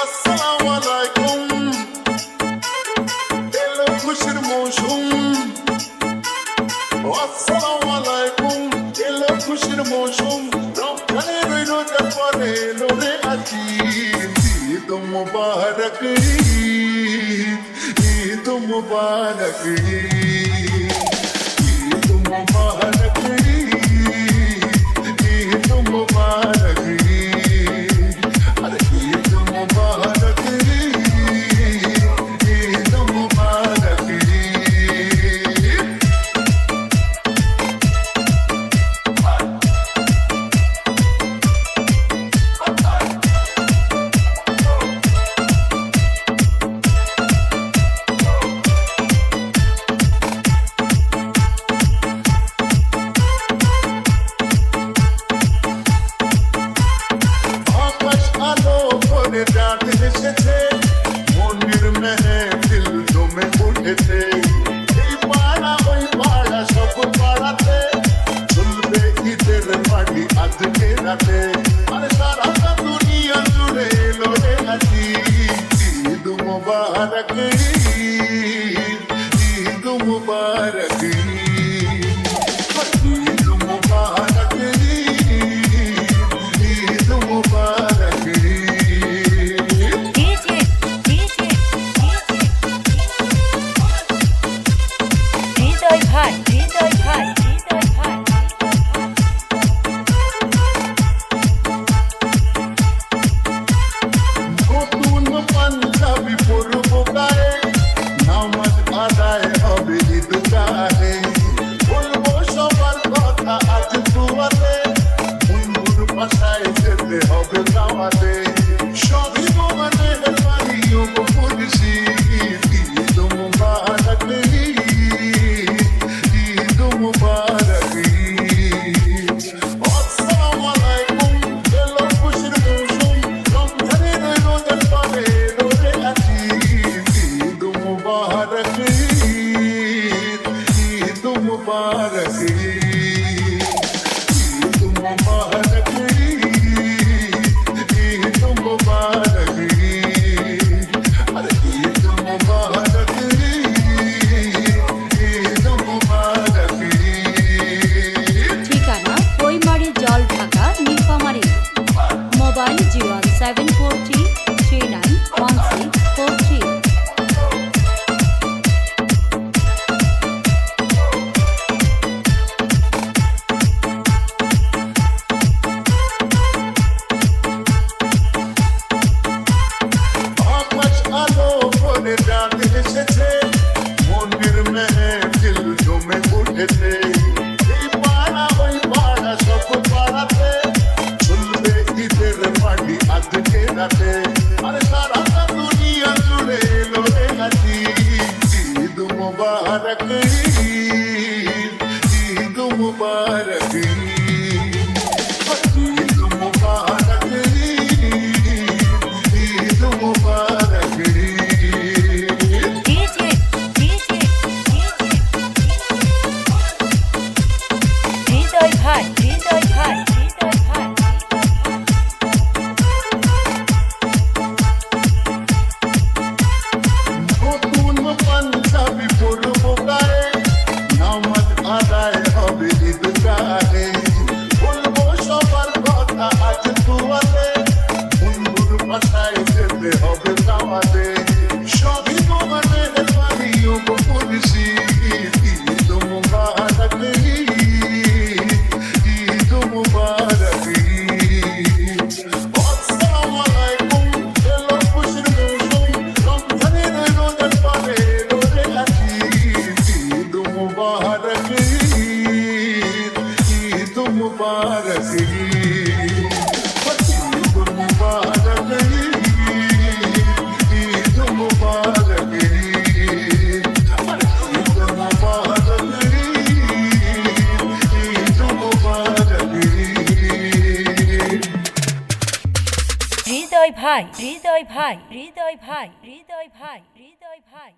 আসসালামু আলাইকুম, এলো খুশির মৌসুম। আসসালামু আলাইকুম, এলো খুশির মৌসুম। রমজানের ওই রোজার পরে এলো রে আজি ঈদ মুবারক, ঈদ মুবারক, ঈদ মুবারক, ঈদ মুবারক, আরে ঈদ মুবারক, ঈদ মুবারক। আকাশ আলো করে রাত এসেছে, মন্দির মেহফিল জমে উঠেছে। এই পাড়া ওই পাড়া সব পাড়াতে চলবে ঈদের পার্টি আজকে রাতে। আরে সারা দুনিয়া জুড়ে এলো রে আজি ঈদ মুবারক, ঈদ মুবারক, ঈদ মুবারক, ঈদ মুবারক। হৃদয় ভাই, হৃদয় ভাই, হৃদয় ভাই। নতুন পাঞ্জাবি পরব গায়ে, নামাজ আদায় হবে ঈদগাহে। বলবো সবার কথা আজ দুয়াতে, বন্ধুর বাসায় যেতে হবে দাওয়াতে। সবই তোমাদের বাড়ি বলছি ঈদ মুবারক, ঈদ মুবারক। আসসালামু আলাইকুম, এলো খুশির মৌসুম। রমজানের ওই রোজার পরে এলো রে আজি ঈদ মুবারক, ঈদ মুবারক, ঈদ মুবারক, ঈদ মুবারক, আরে ঈদ মুবারক, ঈদ মুবারক। ঠিকানা বইমারি জল ঢাকা নীলফামারী। মোবাইল 01743391643। আকাশ আলো করে রাত এসেছে, মন্দির মেহফিল জমে উঠেছে। এই পাড়া ওই পাড়া সব পাড়াতে চলবে ঈদের পার্টি আজকে রাতে। আরে সারা দুনিয়া জুড়ে এলো রে আজি ঈদ মুবারক, ঈদ মুবারক, ঈদ মুবারক, ঈদ মুবারক। হৃদয় ভাই, হৃদয় ভাই, হৃদয় ভাই। নতুন পাঞ্জাবি পরব গায়ে, নামাজ আদায় হবে ঈদগাহে। বলবো সবার কথা আজ দুয়াতে, বন্ধুর বাসায় যেতে হবে দাওয়াতে। সবই তোমাদের বাড়ি বলছি ঈদ মুবারক, ঈদ মুবারক। আসসালামু আলাইকুম, এলো খুশির মৌসুম। রমজানের ওই রোজার পরে এলো রে আজি ঈদ মুবারক, ঈদ মুবারক, ঈদ মুবারক, ঈদ মুবারক, ঈদ মুবারক, ঈদ মুবারক। হৃদয় ভাই, হৃদয় ভাই, হৃদয় ভাই, হৃদয় ভাই, হৃদয় ভাই।